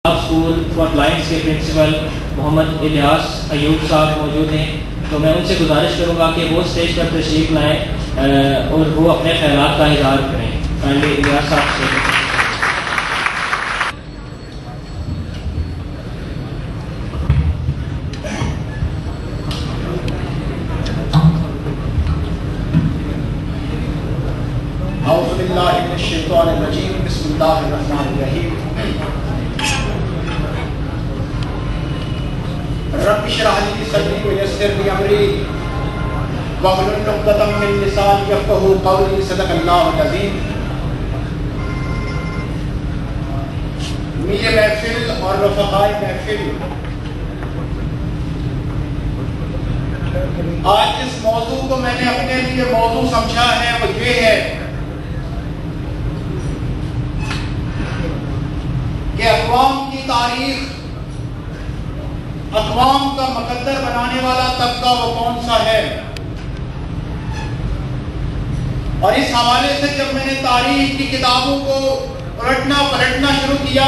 School for blinds के principal Mohammad Ilyas Ayub साहब मौजूद हैं, तो मैं उनसे गुजारिश करूंगा कि वो स्टेज पर तशरीफ लाएं और वो अपने ख्यालात का इजहार करें। काइंडली इलियास साहब से। औज़ु बिल्लाहि मिनश शैतानिर रजीम, बिस्मिल्लाहिर रहमानिर रहीम। रब्बि इश्रह ली सदरी व यस्सिर ली अमरी वहलुल उक़दतम मिन लिसानी यफ़क़हू क़ौली। सदक़ल्लाहुल अज़ीम। मीर महफिल और रफ़क़ाए महफिल, आज जिस मौजू को मैंने अपने लिए मौजू समझा है वो ये है कि अक़वाम की तारीख, अक़वाम का मुक़द्दर बनाने वाला तबका वो कौन सा है। और इस हवाले से जब मैंने तारीख की किताबों को उलटना पलटना शुरू किया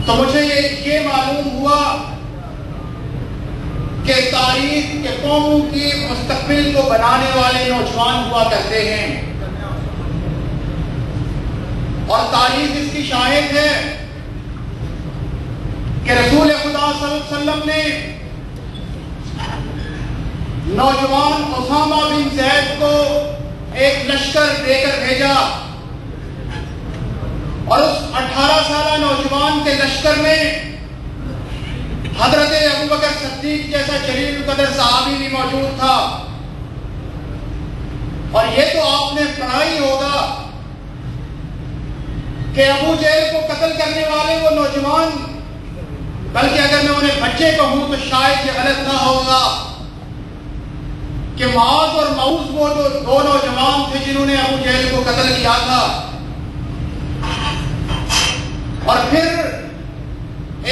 तो मुझे ये मालूम हुआ कि तारीख के कौमों की मुस्तक़बिल को बनाने वाले नौजवान हुआ करते हैं। और तारीख इसकी शाहिद है कि रसूल खुदा सल्लल्लाहु अलैहि वसल्लम ने नौजवान उसामा बिन ज़ैद को एक लश्कर देकर भेजा और उस 18 साल नौजवान के लश्कर में हजरत अबू बकर सिद्दीक जैसा जलील कदर सहाबी भी मौजूद था। और ये तो आपने पढ़ा ही होगा कि अबू जहल को कत्ल करने वाले वो नौजवान, बल्कि अगर मैं उन्हें बच्चे कहूं तो शायद ये गलत ना होगा कि माज और मऊज वो जो दो नौजवान थे जिन्होंने अबू जहल को कत्ल किया था। और फिर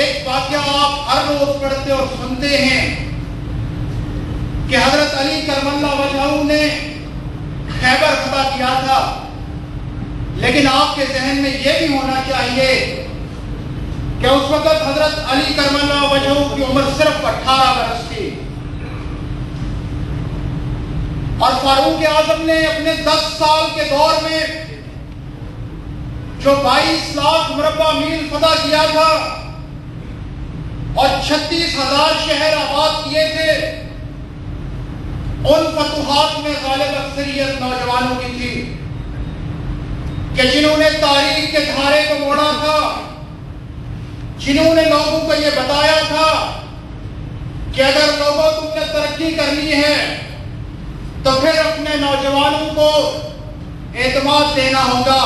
एक वाकया आप हर रोज पढ़ते और सुनते हैं कि हजरत अली करमल्लाहु वजहहू ने खैबर फतह किया था, लेकिन आपके जहन में यह भी होना चाहिए कि उस वक्त हजरत अली करमल्लाहु वजहहू की उम्र सिर्फ 18 बरस थी और फारूक आजम ने अपने 10 साल के दौर में जो 22 लाख मुरब्बा मील फतह किया था और 36,000 शहर आबाद किए थे, उन फतुहात में गालिब अक्सरियत नौजवानों की थी कि जिन्होंने तारीख के धारे को मोड़ा था, जिन्होंने लोगों को यह बताया था कि अगर लोगों तुमने तरक्की करनी है तो फिर अपने नौजवानों को एतमाद देना होगा।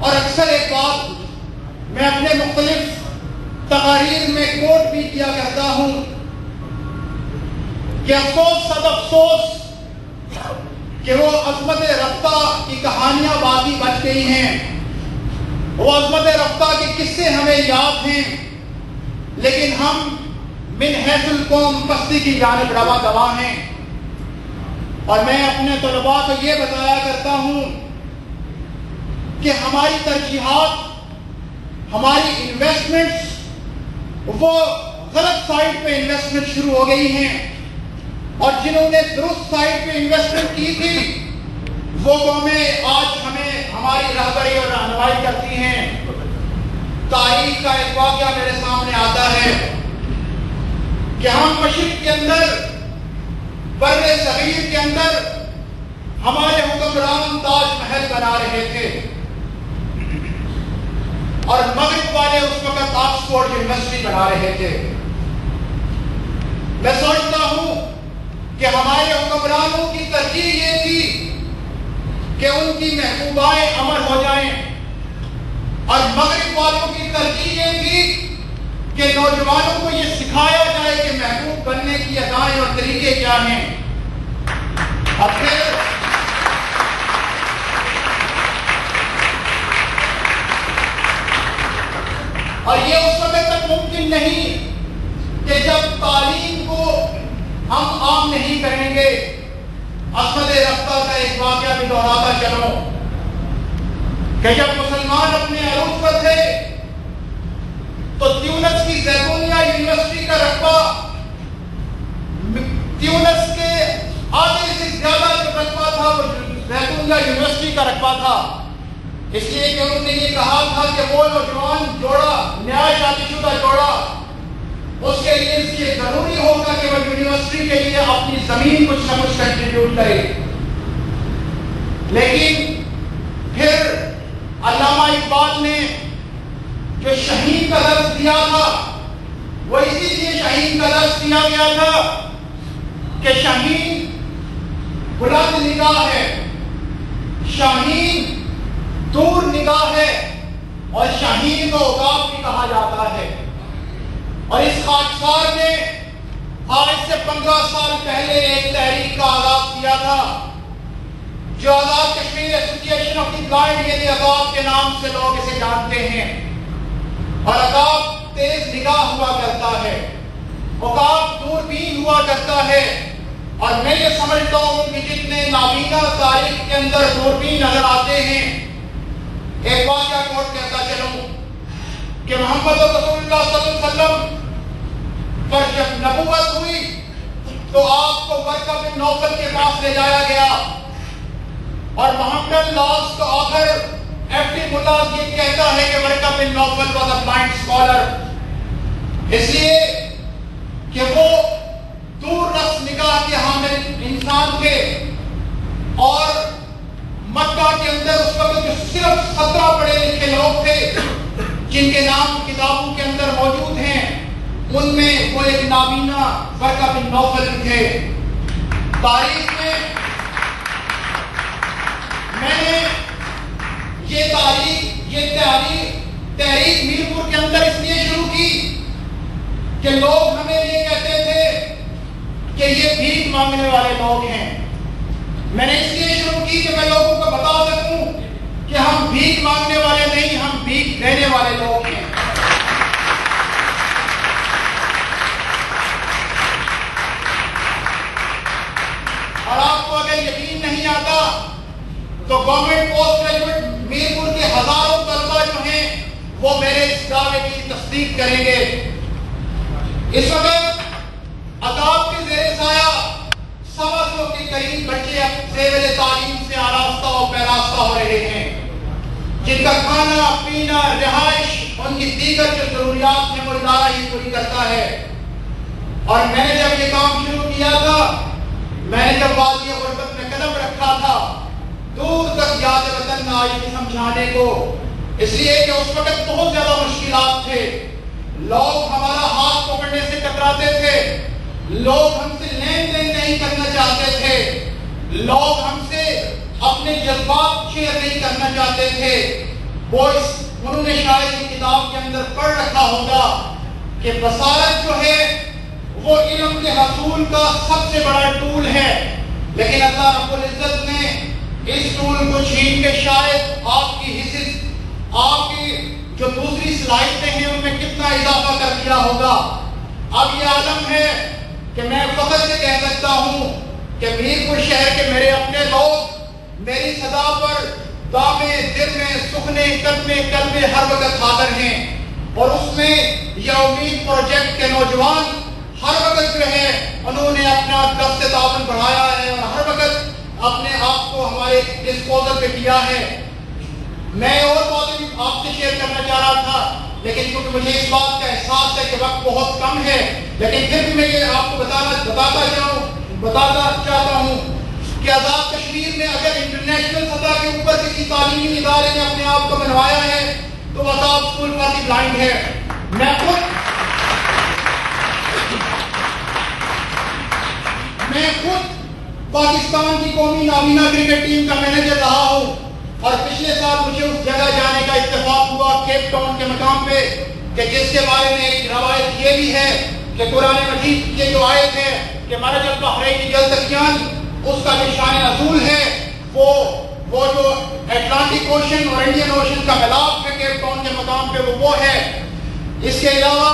और अक्सर एक बात मैं अपने मुख्तलिफ तकारीर में कोट भी किया करता हूं कि अफसोस सब अफसोस कि वो अज़मत रफ्ता की कहानियां बाकी बच गई हैं, वो अज़मत रफ्ता के किस्से हमें याद हैं, लेकिन हम मिन हैसुल कौम पस्ती की जानिब रवा गवाह हैं। और मैं अपने तलबा को ये बताया करता हूं कि हमारी तरजीहात, हमारी इन्वेस्टमेंट्स वो गलत साइड पे इन्वेस्टमेंट शुरू हो गई हैं और जिन्होंने दुरुस्त साइड पे इन्वेस्टमेंट की थी वो कौमें आज हमें हमारी रहबरी और रहनुमाई करती हैं। तारीख का एक वाक़या मेरे सामने आता है कि हम मशरिक़ के अंदर, बर्रे सगीर के अंदर हमारे हुक्मरान ताजमहल बना रहे थे और मगरिब वाले उस वक्त ऑक्सफोर्ड यूनिवर्सिटी बना रहे थे। मैं सोचता हूं कि हमारे हुक्मरानों की तरजीह ये थी कि उनकी महबूबाएं अमर हो जाएं और मगरिब वालों की तरजीह ये थी कि नौजवानों को ये सिखाया जाए कि महबूब बनने की अदाएं और तरीके क्या हैं। और फिर और ये उस समय तक मुमकिन नहीं कि जब तालीम को हम आम नहीं करेंगे। अहमद रफ्ता का एक वाक़या भी दोहराता चलो कि जब मुसलमान अपने अरूज था, इसलिए कि उन्होंने ये कहा था कि वो नौजवान जोड़ा, नया शादीशुदा जोड़ा, उसके लिए इसलिए जरूरी होगा कि वह यूनिवर्सिटी के लिए अपनी जमीन कुछ ना कुछ कंट्रीब्यूट करे। लेकिन फिर अल्लामा इकबाल ने जो शहीन का लफ्ज दिया था, वो इसीलिए शहीन का लफ्ज दिया गया था कि शहीन बुलंद निगाह है, शाहीन दूर निगाह है, और शाहीन को उकाब भी कहा जाता है। और इस खाकसार ने आज से 15 साल पहले एक तहरीक का आगाज किया था, जो Azad Kashmir association of the blind यानी अकाब के नाम से लोग इसे जानते हैं। और अकाब तेज निगाह हुआ करता है, उकाब दूरबीन हुआ करता है। और मैं ये समझता हूं कि जितने नाबीना तारीख के अंदर दूरबीन नजर आते हैं, एक वाक़या कोट कहता चलूं कि मोहम्मद रसूलुल्लाह सल्लल्लाहु अलैहि वसल्लम पर जब नबुवत हुई तो आपको वर्का बिन नौफल के पास ले जाया गया, और मोहम्मद लास्ट तो आखिर एफटी मुल्ला ये कहता है कि Waraqa bin Nawfal was a blind scholar, इसलिए कि वो दूर रस निगाह के हामिल इंसान थे। और मक्का के अंदर उस वक्त जो सिर्फ 17 पढ़े लिखे लोग थे जिनके नाम किताबों के अंदर मौजूद हैं, उनमें वो एक नाबीना वर्का बिन नौफल थे। तारीख में मैंने ये तहरीक मीरपुर के अंदर इसलिए शुरू की कि लोग हमें ये कहते थे कि ये भीख मांगने वाले लोग हैं। मैंने इसलिए शुरू की कि मैं लोगों को बता सकूं कि हम भीख मांगने वाले नहीं, हम भीख देने वाले लोग हैं। और आपको अगर यकीन नहीं आता तो गवर्नमेंट पोस्ट ग्रेजुएट मीरपुर के हजारों तलबा जो हैं वो मेरे इस दावे की तस्दीक करेंगे। इस वक्त अकाब के ज़ेरे साया 125 के करीब बच्चे अब ज़ेवरे तालीम से आरास्ता और पैरास्ता हो रहे हैं, जिनका खाना पीना रिहाइश उनकी दीगर जो जरूरियात हैं वो इदारा ही पूरी करता है। और मैंने जब ये काम शुरू किया था, मैंने जब वादी गुर्बत में कदम रखा था, दूर तक याद वतन में आई थी समझाने को, इसलिए कि उस वक्त बहुत ज्यादा मुश्किलात थे। लोग हमारा हाथ पकड़ने से कतराते थे, लोग हमसे लेन देन नहीं करना चाहते थे, लोग हमसे अपने जज्बात शेयर नहीं करना चाहते थे। उन्होंने शायद ये किताब के अंदर पढ़ रखा होगा कि बसारत जो है वो इल्म के हसूल का सबसे बड़ा टूल है, लेकिन अल्लाह रब्बुल इज्जत ने इस टूल को छीन के शायद आपकी हिस्स, आपकी जो दूसरी सलाहियतें हैं उनमें कितना इजाफा कर दिया होगा। अब ये आलम है कि मैं फख्र से कह सकता हूँ कि मीरपुर शहर के मेरे अपने लोग मेरी सदा पर दामे दिल में सुखने कदमे कल्बे हर वक्त हाजिर हैं। और उसमें यह उम्मीद प्रोजेक्ट के नौजवान हर वक्त जो है उन्होंने अपना दस्ते ताबन बढ़ाया है और हर वक्त अपने आप को हमारे डिस्पोजल पे किया है। मैं और बातें भी आपसे शेयर करना चाह रहा था, लेकिन क्योंकि मुझे इस बात का एहसास है कि वक्त बहुत कम है, लेकिन फिर भी मैं ये आपको बताता चाहता हूँ कि आजाद कश्मीर में अगर इंटरनेशनल सतह के ऊपर किसी तालीमी इदारे ने अपने आप को बनवाया है तो अकाब स्कूल फॉर द ब्लाइंड है। मैं खुद पाकिस्तान की कौमी नाबीना क्रिकेट टीम का मैनेजर रहा हूँ और पिछले साल मुझे उस जगह जाने का इत्तेफाक हुआ केप टाउन के मकाम पे कि जिसके बारे में एक रवायत ये भी है कि कुरान मजीद के जो आयत है कि मरजल बहरैन यल्तक़ियान, उसका जो शान असूल है वो जो अटलांटिक ओशन और इंडियन ओशन का मिलाप है केप टाउन के मकाम पे वो है। इसके अलावा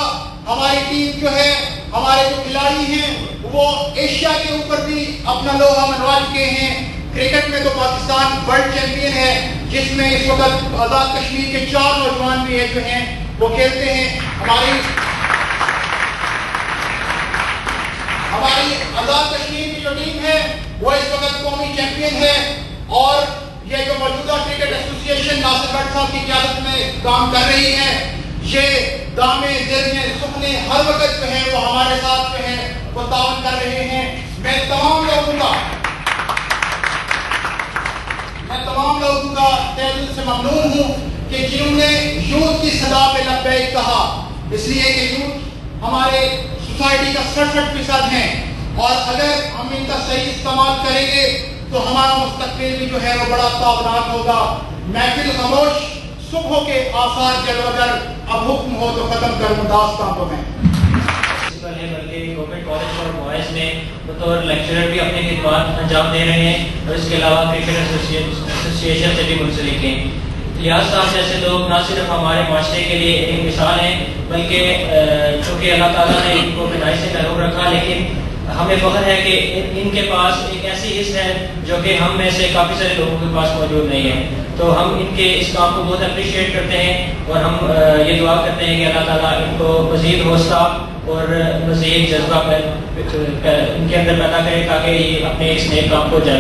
हमारी टीम जो है, हमारे जो खिलाड़ी हैं वो एशिया के ऊपर भी अपना लोहा मनवा चुके हैं। क्रिकेट में तो पाकिस्तान वर्ल्ड चैंपियन है, जिसमें इस वक्त आजाद कश्मीर के 4 नौजवान भी जो हैं वो खेलते हैं। हमारी आजाद कश्मीर की जो टीम है वो इस वक्त कौमी चैंपियन है। और ये जो मौजूदा क्रिकेट एसोसिएशन नासिर भट्ट साहब की क़यादत में काम कर रही है, ये दामे ज़िरने सुखने हर वक्त जो है वो हमारे साथ जो है वो ताउन कर रहे हैं। मैं तमाम लोगों का तहे दिल से ममनून हूँ कि जिन्होंने यूथ की सदा पे लब्बैक कहा, इसलिए कि यूथ हमारे सोसाइटी का 67% है और अगर हम इनका सही इस्तेमाल करेंगे तो हमारा मुस्तकबिल भी जो है वो बड़ा ताबनाक होगा। महफिल खामोश, सुबह के आसार जलवगर, अब हुक्म हो तो खत्म करूं दास्तां को मैं। बल्कि गवर्नमेंट कॉलेज फॉर बॉयज में बतौर लेक्चरर भी अपनी खिदमत अंजाम दे रहे हैं और इसके अलावा क्रिकेट एसोसिएशन से भी मुंसलिक हैं। लिहाज साहब जैसे लोग न सिर्फ हमारे माशरे के लिए एक मिसाल हैं, बल्कि चूँकि अल्लाह ताला ने इनको बिनाई से महरूम रखा, लेकिन हमें फख्र है कि इनके पास एक ऐसी हिस्स है जो कि हम में से काफ़ी सारे लोगों के पास मौजूद नहीं है। तो हम इनके इस काम को बहुत अप्रिशिएट करते हैं और हम ये दुआ करते हैं कि अल्लाह ताला इनको मज़ीद हौसला और मज़ीद जज्बा इनके अंदर पैदा करे ताकि ये अपने इस नेक काम को जारी